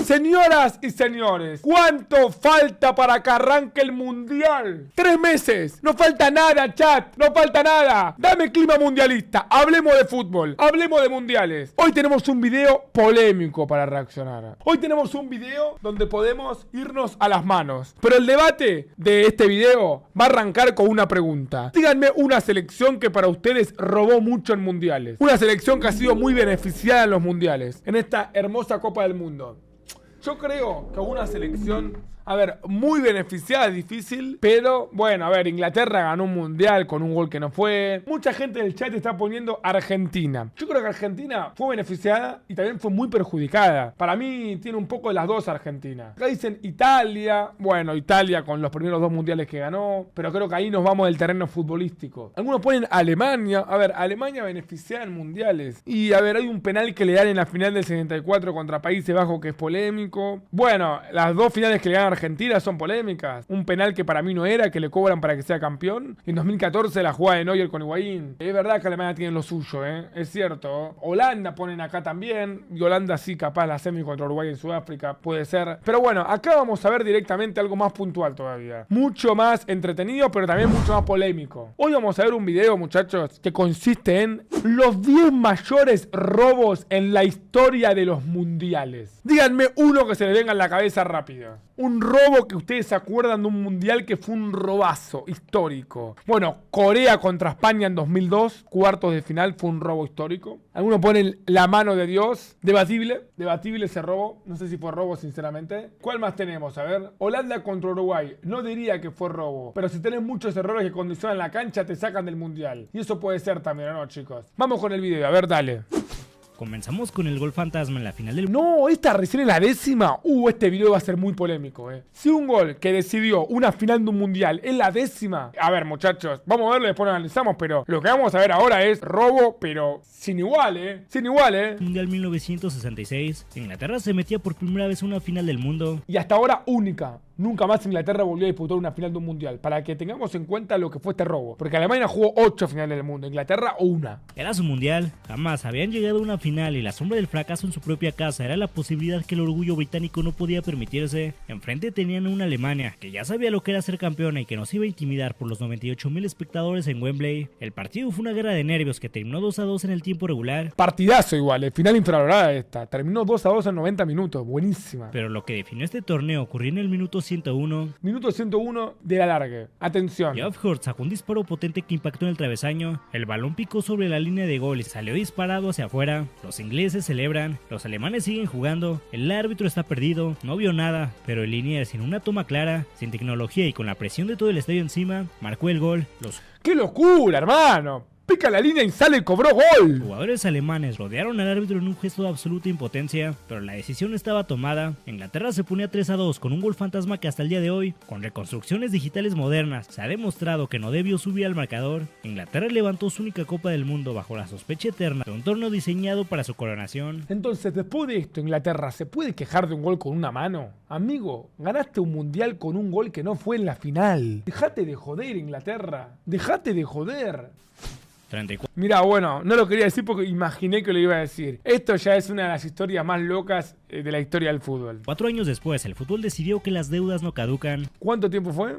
Señoras y señores, ¿cuánto falta para que arranque el mundial? 3 meses. No falta nada, chat. No falta nada. Dame clima mundialista. Hablemos de fútbol. Hablemos de mundiales. Hoy tenemos un video polémico para reaccionar. Hoy tenemos un video donde podemos irnos a las manos. Pero el debate de este video va a arrancar con una pregunta. Díganme una selección que para ustedes robó mucho en mundiales. Una selección que ha sido muy beneficiada en los mundiales. En esta hermosa Copa del Mundo. Yo creo que una selección, a ver, muy beneficiada es difícil, pero bueno, a ver, Inglaterra ganó un mundial con un gol que no fue. Mucha gente del chat está poniendo Argentina. Yo creo que Argentina fue beneficiada y también fue muy perjudicada. Para mí tiene un poco de las dos Argentina. Acá dicen Italia, bueno, Italia con los primeros 2 mundiales que ganó, pero creo que ahí nos vamos del terreno futbolístico. Algunos ponen Alemania, a ver, Alemania beneficiada en mundiales. Y a ver, hay un penal que le dan en la final del 74 contra Países Bajos que es polémico. Bueno, las 2 finales que le ganan Argentina son polémicas. Un penal que para mí no era, que le cobran para que sea campeón. En 2014 la jugada de Neuer con Higuaín. Es verdad que Alemania tiene lo suyo, es cierto. Holanda ponen acá también. Y Holanda sí, capaz la semi contra Uruguay en Sudáfrica, puede ser. Pero bueno, acá vamos a ver directamente algo más puntual todavía. Mucho más entretenido, pero también mucho más polémico. Hoy vamos a ver un video, muchachos, que consiste en los 10 mayores robos en la historia de los mundiales. Díganme uno que se le venga en la cabeza rápido. Un robo que ustedes se acuerdan de un mundial que fue un robazo histórico. Bueno, Corea contra España en 2002, cuartos de final, fue un robo histórico. Algunos ponen la mano de Dios. Debatible ese robo. No sé si fue robo, sinceramente. ¿Cuál más tenemos? A ver. Holanda contra Uruguay. No diría que fue robo, pero si tenés muchos errores que condicionan la cancha, te sacan del mundial. Y eso puede ser también, ¿no, chicos? Vamos con el video, a ver, dale. Comenzamos con el gol fantasma en la final del... No, esta recién es la 10ª. Este video va a ser muy polémico, Si un gol que decidió una final de un mundial es la 10ª. A ver, muchachos, vamos a verlo y después lo analizamos, pero lo que vamos a ver ahora es robo, pero sin igual, Sin igual, Mundial 1966. Inglaterra se metía por primera vez a una final del mundo. Y hasta ahora única. Nunca más Inglaterra volvió a disputar una final de un mundial. Para que tengamos en cuenta lo que fue este robo. Porque Alemania jugó 8 finales del mundo. Inglaterra 1. Era su mundial. Jamás habían llegado a una final y la sombra del fracaso en su propia casa era la posibilidad que el orgullo británico no podía permitirse. Enfrente tenían a una Alemania que ya sabía lo que era ser campeona y que nos iba a intimidar por los 98,000 espectadores en Wembley. El partido fue una guerra de nervios que terminó 2-2 en el tiempo regular. Partidazo igual. Final infravalorada esta. Terminó 2-2 en 90 minutos. Buenísima. Pero lo que definió este torneo ocurrió en el minuto 101. Minuto 101 del alargue. Atención. Geoff Hurst sacó un disparo potente que impactó en el travesaño. El balón picó sobre la línea de gol y salió disparado hacia afuera. Los ingleses celebran, los alemanes siguen jugando, el árbitro está perdido, no vio nada, pero el linier sin una toma clara, sin tecnología y con la presión de todo el estadio encima, marcó el gol. ¡Qué locura, hermano! Pica la línea y sale y cobró gol. Los jugadores alemanes rodearon al árbitro en un gesto de absoluta impotencia, pero la decisión estaba tomada. Inglaterra se ponía 3-2 con un gol fantasma que hasta el día de hoy, con reconstrucciones digitales modernas, se ha demostrado que no debió subir al marcador. Inglaterra levantó su única Copa del Mundo bajo la sospecha eterna de un torneo diseñado para su coronación. Entonces, después de esto, Inglaterra ¿se puede quejar de un gol con una mano? Amigo, ganaste un mundial con un gol que no fue en la final. Dejate de joder, Inglaterra. Dejate de joder. 34. Mira, bueno, no lo quería decir porque imaginé que lo iba a decir. Esto ya es una de las historias más locas de la historia del fútbol. 4 años después, el fútbol decidió que las deudas no caducan. ¿Cuánto tiempo fue?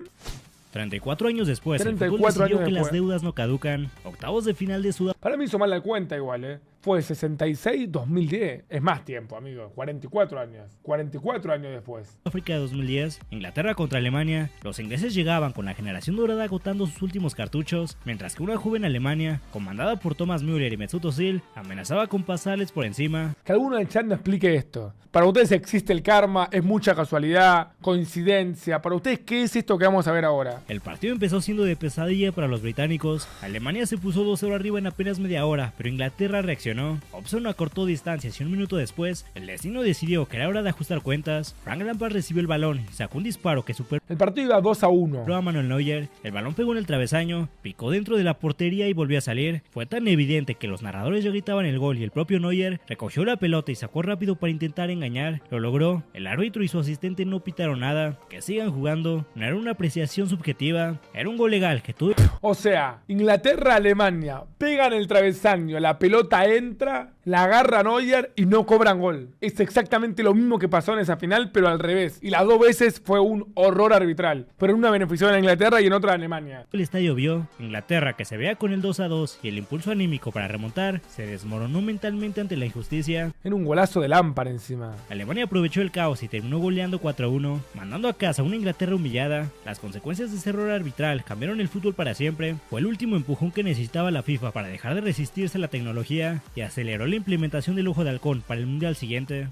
34 años después, el fútbol decidió que las deudas no caducan. Octavos de final de Sudáfrica. Para mí hizo mal la cuenta igual, Fue 66-2010. Es más tiempo, amigo. 44 años. 44 años después. África de 2010. Inglaterra contra Alemania. Los ingleses llegaban con la generación dorada agotando sus últimos cartuchos, mientras que una joven Alemania, comandada por Thomas Müller y Mesut Özil, amenazaba con pasarles por encima. Que alguno del chat me explique esto. Para ustedes existe el karma, es mucha casualidad, coincidencia. Para ustedes, ¿qué es esto que vamos a ver ahora? El partido empezó siendo de pesadilla para los británicos. Alemania se puso 2-0 arriba en apenas media hora, pero Inglaterra reaccionó. Hobson acortó distancias y un minuto después, el destino decidió que era hora de ajustar cuentas. Frank Lampard recibió el balón y sacó un disparo que superó. El partido iba 2-1. A Manuel Neuer. El balón pegó en el travesaño, picó dentro de la portería y volvió a salir. Fue tan evidente que los narradores ya gritaban el gol y el propio Neuer recogió la pelota y sacó rápido para intentar engañar. Lo logró. El árbitro y su asistente no pitaron nada. Que sigan jugando. No era una apreciación subjetiva. Era un gol legal que tuvo. O sea, Inglaterra-Alemania pegan el travesaño, la pelota entra, la agarra Neuer y no cobran gol. Es exactamente lo mismo que pasó en esa final, pero al revés. Y las dos veces fue un horror arbitral. Pero en una benefició a Inglaterra y en otra a Alemania. El estadio vio Inglaterra, que se veía con el 2-2 y el impulso anímico para remontar, se desmoronó mentalmente ante la injusticia. En un golazo de Lampard encima. Alemania aprovechó el caos y terminó goleando 4-1, mandando a casa a una Inglaterra humillada. Las consecuencias de ese error arbitral cambiaron el fútbol para siempre. Fue el último empujón que necesitaba la FIFA para dejar de resistirse a la tecnología y aceleró la implementación del ojo de halcón para el mundial siguiente.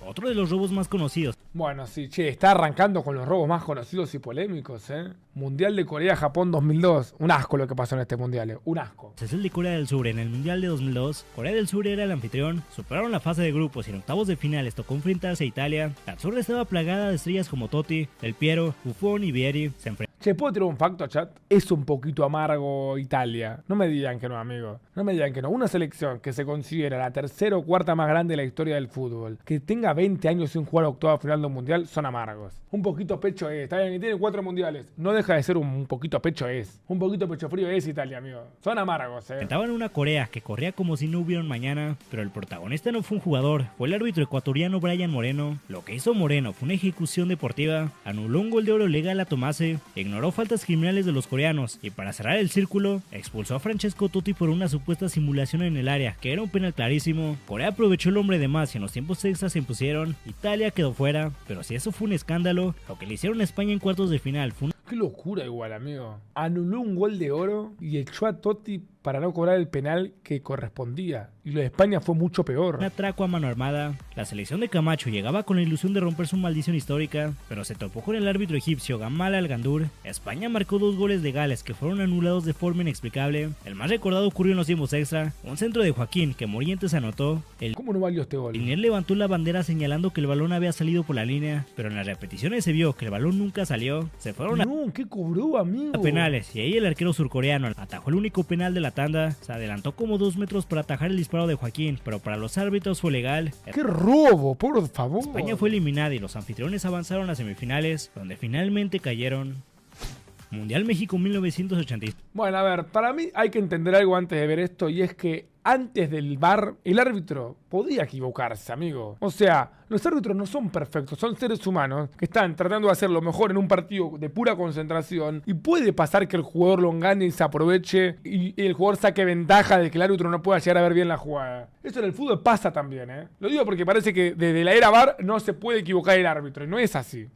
Otro de los robos más conocidos. Bueno, sí, che, está arrancando con los robos más conocidos y polémicos, Mundial de Corea-Japón 2002. Un asco lo que pasó en este mundial, un asco. Es el de Corea del Sur. En el mundial de 2002, Corea del Sur era el anfitrión, superaron la fase de grupos y en octavos de finales tocó enfrentarse a Italia. La zurda estaba plagada de estrellas como Totti, Del Piero, Buffon y Vieri. Se enfrentaron. Che, ¿puedo tirar un facto, chat? Es un poquito amargo Italia. No me digan que no, amigo. No me digan que no. Una selección que se considera la tercera o cuarta más grande de la historia del fútbol, que tenga 20 años sin jugar octavo final de un mundial, son amargos. Un poquito pecho es. Está bien, que tiene 4 mundiales. No deja de ser un poquito pecho es. Un poquito pecho frío es Italia, amigo. Son amargos, Enfrentaban una Corea que corría como si no hubiera un mañana, pero el protagonista no fue un jugador, fue el árbitro ecuatoriano Brian Moreno. Lo que hizo Moreno fue una ejecución deportiva, anuló un gol de oro legal a Tomase, ignoró faltas criminales de los coreanos y para cerrar el círculo, expulsó a Francesco Totti por una supuesta simulación en el área, que era un penal clarísimo. Corea aprovechó el hombre de más y en los tiempos extras se impusieron. Italia quedó fuera, pero si eso fue un escándalo, lo que le hicieron a España en cuartos de final fue Qué locura igual, amigo. Anuló un gol de oro y echó a Totti para no cobrar el penal que correspondía. Y lo de España fue mucho peor. Un atraco a mano armada. La selección de Camacho llegaba con la ilusión de romper su maldición histórica, pero se topó con el árbitro egipcio Gamal Al-Gandur. España marcó 2 goles legales que fueron anulados de forma inexplicable. El más recordado ocurrió en los tiempos extra. Un centro de Joaquín que Morientes anotó. ¿Cómo no valió este gol? El Linier levantó la bandera señalando que el balón había salido por la línea, pero en las repeticiones se vio que el balón nunca salió. Se fueron ¿Qué cobró, amigo? a penales y ahí el arquero surcoreano atajó el único penal de la tanda. Se adelantó como 2 metros para atajar el disparo de Joaquín, pero para los árbitros fue legal. ¡Qué robo, por favor! España fue eliminada y los anfitriones avanzaron a semifinales, donde finalmente cayeron. Mundial México 1986. Bueno, a ver, para mí hay que entender algo antes de ver esto, y es que antes del VAR, el árbitro podía equivocarse, amigo. O sea, los árbitros no son perfectos, son seres humanos que están tratando de hacer lo mejor en un partido de pura concentración, y puede pasar que el jugador lo engañe y se aproveche y el jugador saque ventaja de que el árbitro no pueda llegar a ver bien la jugada. Eso en el fútbol pasa también, Lo digo porque parece que desde la era VAR no se puede equivocar el árbitro, y no es así.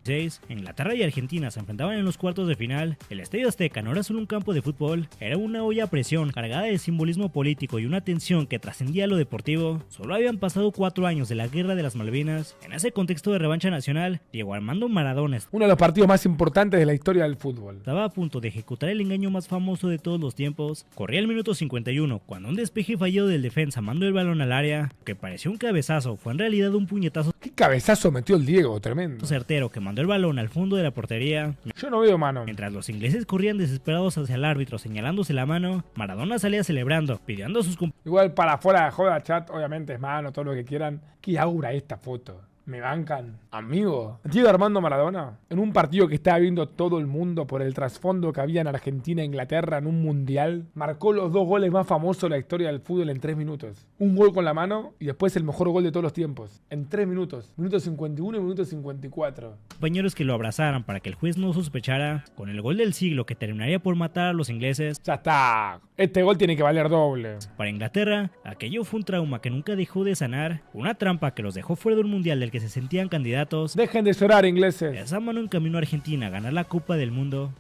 Inglaterra y Argentina se enfrentaban en los cuartos de final. El Estadio Azteca no era solo un campo de fútbol, era una olla a presión cargada de simbolismo político y una tensión que trascendía lo deportivo. Solo habían pasado 4 años de la Guerra de las Malvinas. En ese contexto de revancha nacional, Diego Armando Maradona, uno de los partidos más importantes de la historia del fútbol, estaba a punto de ejecutar el engaño más famoso de todos los tiempos. Corría el minuto 51, cuando un despeje fallido del defensa mandó el balón al área, que pareció un cabezazo, fue en realidad un puñetazo. ¿Qué cabezazo metió el Diego? Tremendo. Certero que mandó el balón al fondo de la portería. Yo no veo mano. Mientras los ingleses corrían desesperados hacia el árbitro señalándose la mano, Maradona salía celebrando, pidiendo a sus compañeros. Igual para afuera de joda, chat, obviamente es mano, todo lo que quieran. ¿Qué aura esta foto? ¿Me bancan? Amigo, Diego Armando Maradona, en un partido que estaba viendo todo el mundo por el trasfondo que había en Argentina e Inglaterra en un mundial, marcó los 2 goles más famosos de la historia del fútbol en 3 minutos. Un gol con la mano y después el mejor gol de todos los tiempos. En 3 minutos. Minuto 51 y minuto 54. Compañeros que lo abrazaran para que el juez no sospechara, con el gol del siglo que terminaría por matar a los ingleses. Ya está. Este gol tiene que valer doble. Para Inglaterra, aquello fue un trauma que nunca dejó de sanar, una trampa que los dejó fuera de un mundial del que se sentían candidatos. Dejen de llorar, ingleses. Esa mano encaminó a Argentina a ganar la Copa del Mundo.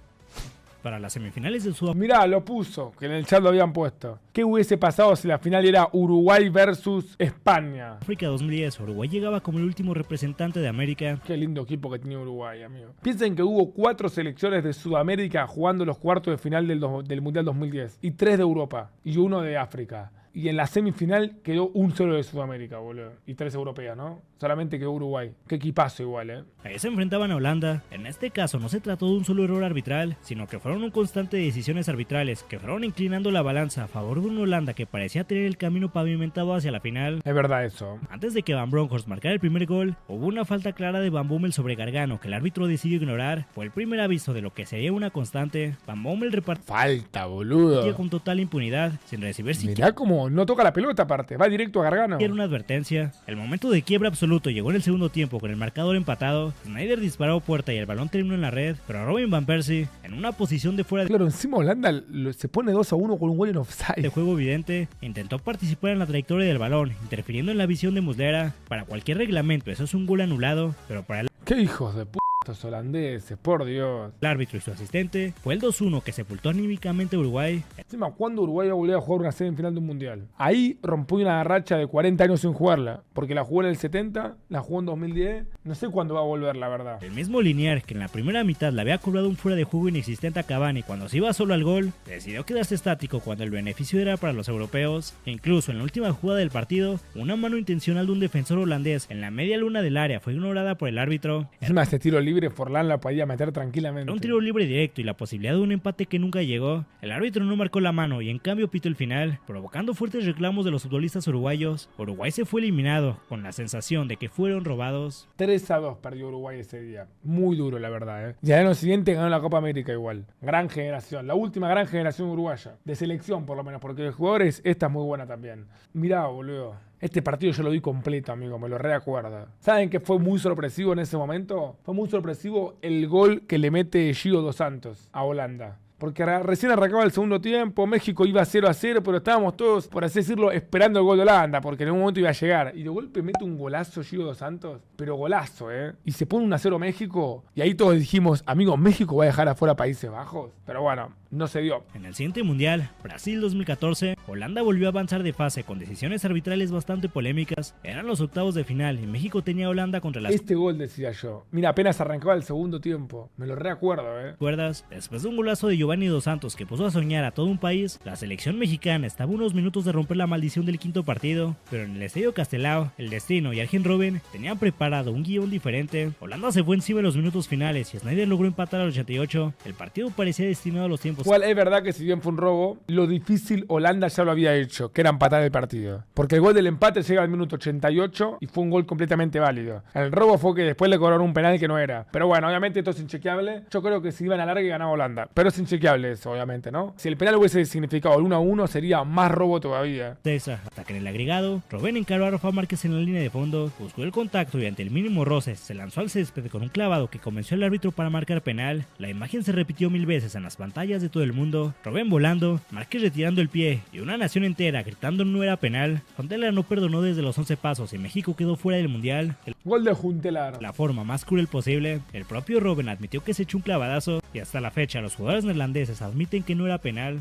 Para las semifinales de Sudáfrica. Mirá, lo puso, que en el chat lo habían puesto. ¿Qué hubiese pasado si la final era Uruguay versus España? África 2010, Uruguay llegaba como el último representante de América. Qué lindo equipo que tenía Uruguay, amigo. Piensen que hubo 4 selecciones de Sudamérica jugando los cuartos de final del Mundial 2010. Y 3 de Europa. Y 1 de África. Y en la semifinal quedó un solo de Sudamérica, boludo. Y 3 europeas, ¿no? Solamente quedó Uruguay. Qué equipazo igual, Ahí se enfrentaban a Holanda. En este caso no se trató de un solo error arbitral, sino que fueron un constante de decisiones arbitrales que fueron inclinando la balanza a favor de una Holanda que parecía tener el camino pavimentado hacia la final. Es verdad eso. Antes de que Van Bronckhorst marcara el primer gol, hubo una falta clara de Van Bommel sobre Gargano que el árbitro decidió ignorar. Fue el primer aviso de lo que sería una constante. Van Bommel repartió falta, boludo, con total impunidad, sin recibir siquiera. Mirá cómo Olmo no toca la pelota aparte, va directo a Gargano. Era una advertencia. El momento de quiebra absoluto llegó en el segundo tiempo con el marcador empatado. Sneijder disparó puerta y el balón terminó en la red, pero Robin van Persie, en una posición de fuera Claro, encima Holanda se pone 2-1 con un gol en de offside. juego evidente, intentó participar en la trayectoria del balón, interfiriendo en la visión de Muslera. Para cualquier reglamento eso es un gol anulado, pero para el ¡Qué hijos de p*** estos holandeses, por Dios! árbitro y su asistente fue el 2-1 que sepultó anímicamente a Uruguay. Encima, ¿cuándo Uruguay va a volver a jugar una semifinal de un mundial? Ahí rompió una racha de 40 años sin jugarla, porque la jugó en el 70, la jugó en 2010, no sé cuándo va a volver, la verdad. El mismo Liniers, que en la primera mitad le había cobrado un fuera de juego inexistente a Cavani cuando se iba solo al gol, decidió quedarse estático cuando el beneficio era para los europeos. E incluso en la última jugada del partido, una mano intencional de un defensor holandés en la media luna del área fue ignorada por el árbitro. Encima, ese tiro libre, Forlán la podía meter tranquilamente. Era un tiro libre directo y la posibilidad de un empate que nunca llegó. El árbitro no marcó la mano y en cambio pitó el final, provocando fuertes reclamos de los futbolistas uruguayos. Uruguay se fue eliminado, con la sensación de que fueron robados. 3-2 perdió Uruguay ese día. Muy duro, la verdad, ¿eh? Y al año siguiente ganó la Copa América igual. Gran generación. La última gran generación uruguaya. De selección, por lo menos, porque de jugadores esta es muy buena también. Mirá, boludo. Este partido yo lo vi completo, amigo, me lo reacuerdo. ¿Saben qué fue muy sorpresivo en ese momento? Fue muy sorpresivo el gol que le mete Gio dos Santos a Holanda. Porque recién arrancaba el segundo tiempo, México iba 0-0, pero estábamos todos, por así decirlo, esperando el gol de Holanda, porque en un momento iba a llegar. Y de golpe mete un golazo Gio dos Santos, pero golazo, ¿eh? Y se pone 1-0 México, y ahí todos dijimos, amigo, ¿México va a dejar afuera Países Bajos? Pero bueno, no se dio. En el siguiente mundial, Brasil 2014, Holanda volvió a avanzar de fase con decisiones arbitrales bastante polémicas. Eran los octavos de final y México tenía a Holanda contra las Este gol decía yo. Mira, apenas arrancaba el segundo tiempo. Me lo reacuerdo, cuerdas. Después de un golazo de Giovanni dos Santos que puso a soñar a todo un país, la selección mexicana estaba a unos minutos de romper la maldición del quinto partido, pero en el Estadio Castelao, el Destino y Arjen Robben tenían preparado un guión diferente. Holanda se fue encima en los minutos finales y Sneijder logró empatar al 88. El partido parecía destinado a los tiempos. Igual es verdad que si bien fue un robo, lo difícil Holanda ya lo había hecho, que era empatar el partido. Porque el gol del empate llega al minuto 88 y fue un gol completamente válido. El robo fue que después le cobraron un penal que no era. Pero bueno, obviamente esto es inchequeable. Yo creo que si iban a larga ganaba Holanda. Pero es inchequeable eso, obviamente, ¿no? Si el penal hubiese significado el 1-1 sería más robo todavía. Hasta que en el agregado, Robben encaró a Rafa Márquez en la línea de fondo, buscó el contacto y ante el mínimo roce se lanzó al césped con un clavado que convenció al árbitro para marcar penal. La imagen se repitió 1000 veces en las pantallas de todo el mundo. Robben volando, Márquez retirando el pie y una nación entera gritando no era penal. Huntelaar no perdonó desde los 11 pasos y México quedó fuera del mundial. Gol de Huntelaar. La forma más cruel posible. El propio Robben admitió que se echó un clavadazo y hasta la fecha los jugadores neerlandeses admiten que no era penal.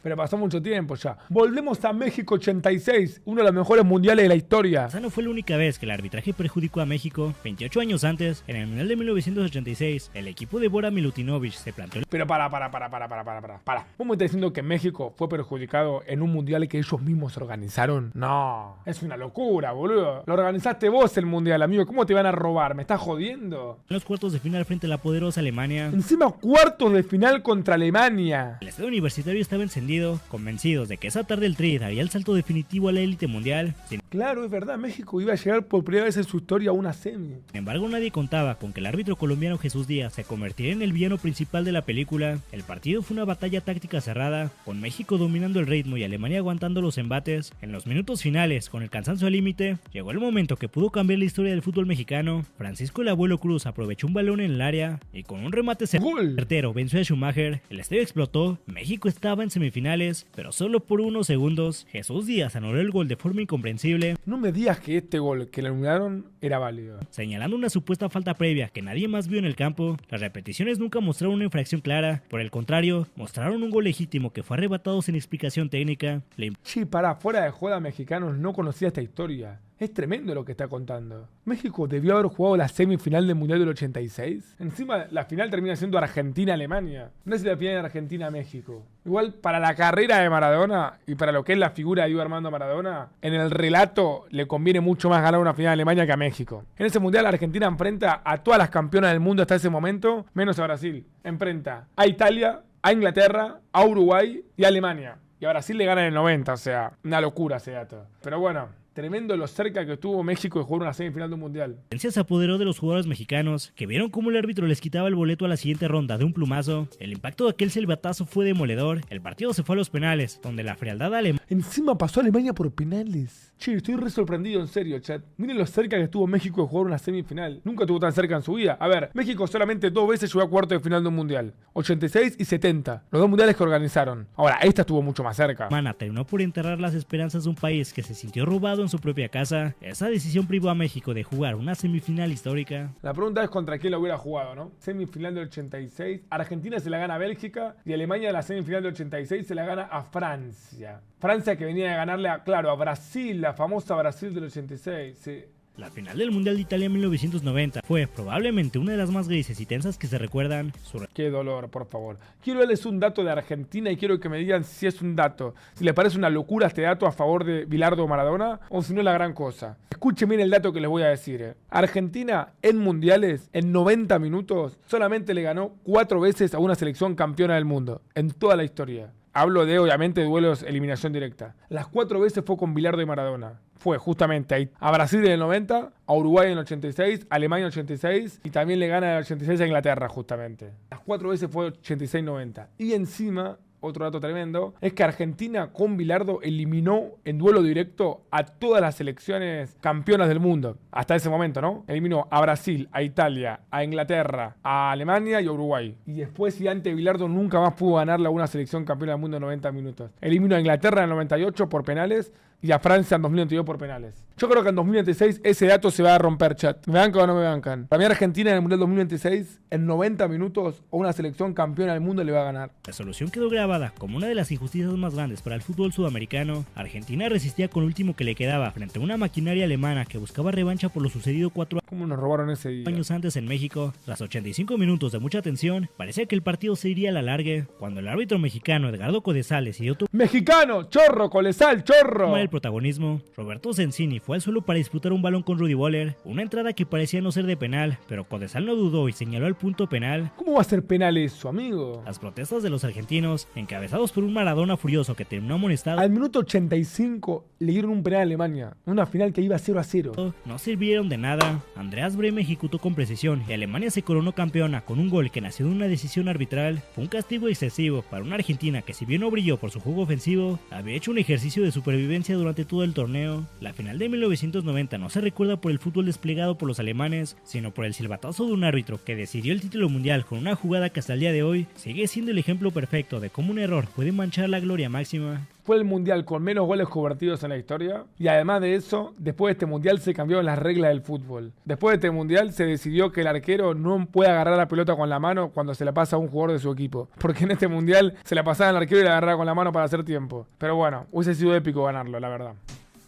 Pero pasó mucho tiempo ya. Volvemos a México 86, uno de los mejores mundiales de la historia. Esa no fue la única vez que el arbitraje perjudicó a México. 28 años antes, en el Mundial de 1986, el equipo de Bora Milutinovic se planteó. Pero para. ¿Vos me estás diciendo que México fue perjudicado en un mundial que ellos mismos organizaron? No, es una locura, boludo. Lo organizaste vos el mundial, amigo. ¿Cómo te van a robar? ¿Me estás jodiendo? En los cuartos de final frente a la poderosa Alemania. Encima cuartos de final contra Alemania. El estadio universitario estaba encendido, convencidos de que esa tarde el Tri daría el salto definitivo a la élite mundial. Claro, es verdad, México iba a llegar por primera vez en su historia a una semi. Sin embargo, nadie contaba con que el árbitro colombiano Jesús Díaz se convertiría en el villano principal de la película. El partido fue una batalla táctica cerrada, con México dominando el ritmo y Alemania aguantando los embates. En los minutos finales, con el cansancio al límite, llegó el momento que pudo cambiar la historia del fútbol mexicano. Francisco el Abuelo Cruz aprovechó un balón en el área y con un remate certero venció a Schumacher. El estadio explotó, México estaba en semifinales, pero solo por unos segundos. Jesús Díaz anuló el gol de forma incomprensible. No me digas que este gol que le anularon era válido. Señalando una supuesta falta previa que nadie más vio en el campo, las repeticiones nunca mostraron una infracción clara. Por el contrario, mostraron un gol legítimo que fue arrebatado sin explicación técnica. Sí, fuera de joda, mexicanos, no conocía esta historia. Es tremendo lo que está contando. México debió haber jugado la semifinal del Mundial del 86. Encima, la final termina siendo Argentina-Alemania. No es la final de Argentina-México. Igual, para la carrera de Maradona y para lo que es la figura de Diego Armando Maradona, en el relato le conviene mucho más ganar una final de Alemania que a México. En ese Mundial, Argentina enfrenta a todas las campeonas del mundo hasta ese momento, menos a Brasil. Enfrenta a Italia, a Inglaterra, a Uruguay y a Alemania. Y a Brasil le gana en el 90, o sea, una locura ese dato. Pero bueno, Tremendo lo cerca que estuvo México de jugar una semifinal de un mundial. Se apoderó de los jugadores mexicanos, que vieron cómo el árbitro les quitaba el boleto a la siguiente ronda de un plumazo. El impacto de aquel silbatazo fue demoledor. El partido se fue a los penales, donde la frialdad alemana... Encima pasó a Alemania por penales. Che, estoy re sorprendido, en serio, chat. Miren lo cerca que estuvo México de jugar una semifinal. Nunca estuvo tan cerca en su vida. A ver, México solamente 2 veces llegó a cuarto de final de un mundial. 86 y 70. Los 2 mundiales que organizaron. Ahora, esta estuvo mucho más cerca. Terminó por enterrar las esperanzas de un país que se sintió robado en su propia casa. Esa decisión privó a México de jugar una semifinal histórica. La pregunta es contra quién lo hubiera jugado, ¿no? Semifinal del 86. Argentina se la gana a Bélgica. Y Alemania en la semifinal del 86 se la gana a Francia. Francia que venía de ganarle a Brasil, la famosa Brasil del 86, sí. La final del Mundial de Italia en 1990 fue probablemente una de las más grises y tensas que se recuerdan. Qué dolor, por favor. Quiero darles un dato de Argentina y quiero que me digan si es un dato, si les parece una locura este dato a favor de Bilardo Maradona o si no es la gran cosa. Escuchen bien el dato que les voy a decir. Argentina en mundiales, en 90 minutos, solamente le ganó 4 veces a una selección campeona del mundo, en toda la historia. Hablo de, obviamente, duelos eliminación directa. Las 4 veces fue con Bilardo y Maradona. Fue justamente a Brasil en el 90, a Uruguay en el 86, a Alemania en el 86 y también le gana en el 86 a Inglaterra, justamente. Las 4 veces fue 86-90. Y encima, otro dato tremendo, es que Argentina con Bilardo eliminó en duelo directo a todas las selecciones campeonas del mundo. Hasta ese momento, ¿no? Eliminó a Brasil, a Italia, a Inglaterra, a Alemania y a Uruguay. Y después, y antes Bilardo nunca más pudo ganarle a una selección campeona del mundo en 90 minutos. Eliminó a Inglaterra en el 98 por penales y a Francia en 2022 por penales. Yo creo que en 2026 ese dato se va a romper, chat. ¿Me bancan o no me bancan? Para mí Argentina en el Mundial 2026, en 90 minutos, a una selección campeona del mundo le va a ganar. La solución quedó grabada como una de las injusticias más grandes para el fútbol sudamericano. Argentina resistía con lo último que le quedaba frente a una maquinaria alemana que buscaba revancha por lo sucedido 4 ¿Cómo nos robaron ese día? años antes en México? Tras 85 minutos de mucha tensión, parecía que el partido se iría a la larga, cuando el árbitro mexicano Edgardo Codesales y otro ¡Mexicano! ¡Chorro! ¡Colesal! ¡Chorro! el protagonismo, Roberto Sensini fue al suelo para disputar un balón con Rudy Boller, una entrada que parecía no ser de penal, pero Codesal no dudó y señaló el punto penal. ¿Cómo va a ser penal eso, amigo? Las protestas de los argentinos, encabezados por un Maradona furioso que terminó amonestado al minuto 85, le dieron un penal a Alemania, una final que iba 0-0. No sirvieron de nada. Andreas Brehme ejecutó con precisión y Alemania se coronó campeona con un gol que nació de una decisión arbitral. Fue un castigo excesivo para una Argentina que, si bien no brilló por su juego ofensivo, había hecho un ejercicio de supervivencia durante todo el torneo. La final de 1990 no se recuerda por el fútbol desplegado por los alemanes, sino por el silbatazo de un árbitro que decidió el título mundial con una jugada que hasta el día de hoy sigue siendo el ejemplo perfecto de cómo un error puede manchar la gloria máxima. Fue el mundial con menos goles convertidos en la historia y además de eso, después de este mundial se cambiaron las reglas del fútbol. Después de este mundial se decidió que el arquero no puede agarrar la pelota con la mano cuando se la pasa a un jugador de su equipo, porque en este mundial se la pasaba al arquero y la agarraba con la mano para hacer tiempo. Pero bueno, hubiese sido épico ganarlo, la verdad.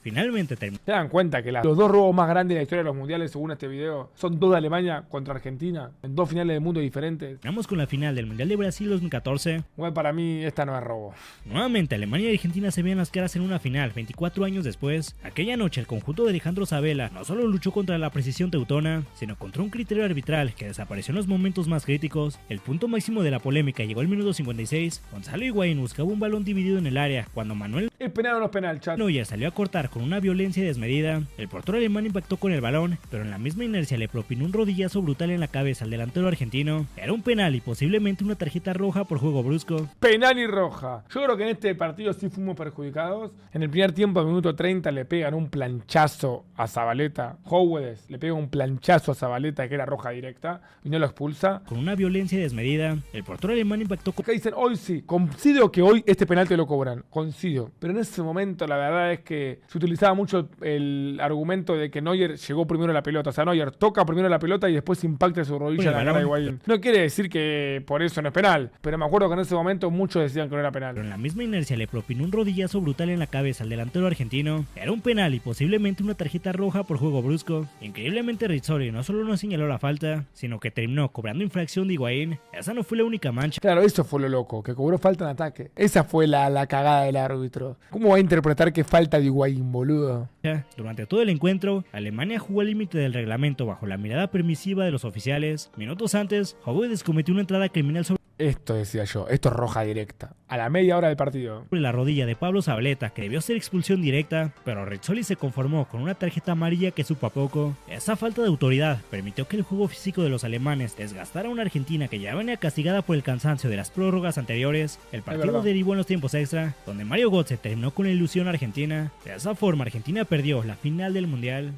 Finalmente terminó. ¿Se dan cuenta que los 2 robos más grandes de la historia de los mundiales, según este video, son 2 de Alemania contra Argentina, en 2 finales del mundo diferentes? Vamos con la final del Mundial de Brasil 2014. Bueno, para mí esta no es robo. Nuevamente Alemania y Argentina se veían las caras en una final 24 años después. Aquella noche el conjunto de Alejandro Sabella no solo luchó contra la precisión teutona, sino contra un criterio arbitral que desapareció en los momentos más críticos. El punto máximo de la polémica llegó al minuto 56. Gonzalo Higuaín buscaba un balón dividido en el área cuando Manuel ¿es penal o no es penal, chat? Neuer salió a cortar con una violencia desmedida. El portero alemán impactó con el balón, pero en la misma inercia le propinó un rodillazo brutal en la cabeza al delantero argentino. Era un penal y posiblemente una tarjeta roja por juego brusco. Penal y roja. Yo creo que en este partido sí fuimos perjudicados. En el primer tiempo, al minuto 30, le pegan un planchazo a Zabaleta. Howes le pega un planchazo a Zabaleta que era roja directa y no lo expulsa. Con una violencia desmedida, el portero alemán impactó con... Acá dicen, hoy sí, coincido que hoy este penal te lo cobran. Coincido. Pero en ese momento la verdad es que se utilizaba mucho el argumento de que Neuer llegó primero a la pelota. O sea, Neuer toca primero la pelota y después impacta su rodilla en la cara de Higuaín. No quiere decir que por eso no es penal, pero me acuerdo que en ese momento muchos decían que no era penal. Pero en la misma inercia le propinó un rodillazo brutal en la cabeza al delantero argentino. Era un penal y posiblemente una tarjeta roja por juego brusco. Increíblemente Rizzoli no solo no señaló la falta, sino que terminó cobrando infracción de Higuaín. Esa no fue la única mancha. Claro, eso fue lo loco, que cobró falta en ataque. Esa fue la cagada del árbitro. ¿Cómo va a interpretar que falta de Higuaín, boludo? Durante todo el encuentro, Alemania jugó al límite del reglamento bajo la mirada permisiva de los oficiales. Minutos antes, Howes cometió una entrada criminal sobre Esto decía yo, esto es roja directa. A la media hora del partido. Sobre la rodilla de Pablo Zabaleta, que debió ser expulsión directa, pero Rizzoli se conformó con una tarjeta amarilla que supo a poco. Esa falta de autoridad permitió que el juego físico de los alemanes desgastara a una Argentina que ya venía castigada por el cansancio de las prórrogas anteriores. El partido derivó en los tiempos extra, donde Mario Götze terminó con la ilusión argentina. De esa forma, Argentina perdió la final del Mundial.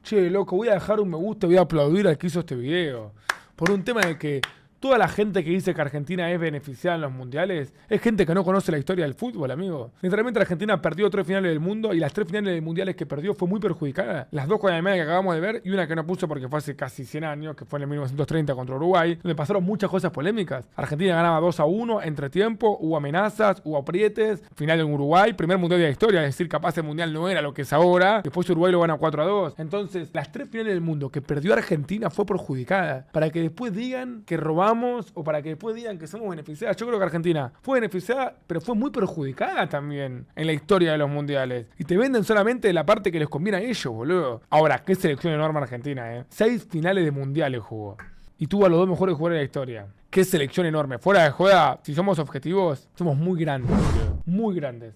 Che, loco, voy a dejar un me gusta y voy a aplaudir al que hizo este video. Por un tema de que toda la gente que dice que Argentina es beneficiada en los mundiales es gente que no conoce la historia del fútbol, amigo. Literalmente Argentina perdió 3 finales del mundo y las 3 finales de mundiales que perdió fue muy perjudicada. Las 2 con Alemania que acabamos de ver y una que no puso porque fue hace casi 100 años, que fue en el 1930 contra Uruguay, donde pasaron muchas cosas polémicas. Argentina ganaba 2-1, entretiempo, hubo amenazas, hubo aprietes, final en Uruguay, primer mundial de la historia, es decir, capaz el mundial no era lo que es ahora. Después Uruguay lo gana 4-2. Entonces, las 3 finales del mundo que perdió Argentina fue perjudicada. Para que después digan que robamos o para que después digan que somos beneficiadas. Yo creo que Argentina fue beneficiada, pero fue muy perjudicada también en la historia de los mundiales. Y te venden solamente la parte que les conviene a ellos, boludo. Ahora, qué selección enorme Argentina, 6 finales de mundiales jugó. Y tuvo a los 2 mejores jugadores de la historia. Qué selección enorme. Fuera de joda, si somos objetivos, somos muy grandes, boludo. Muy grandes.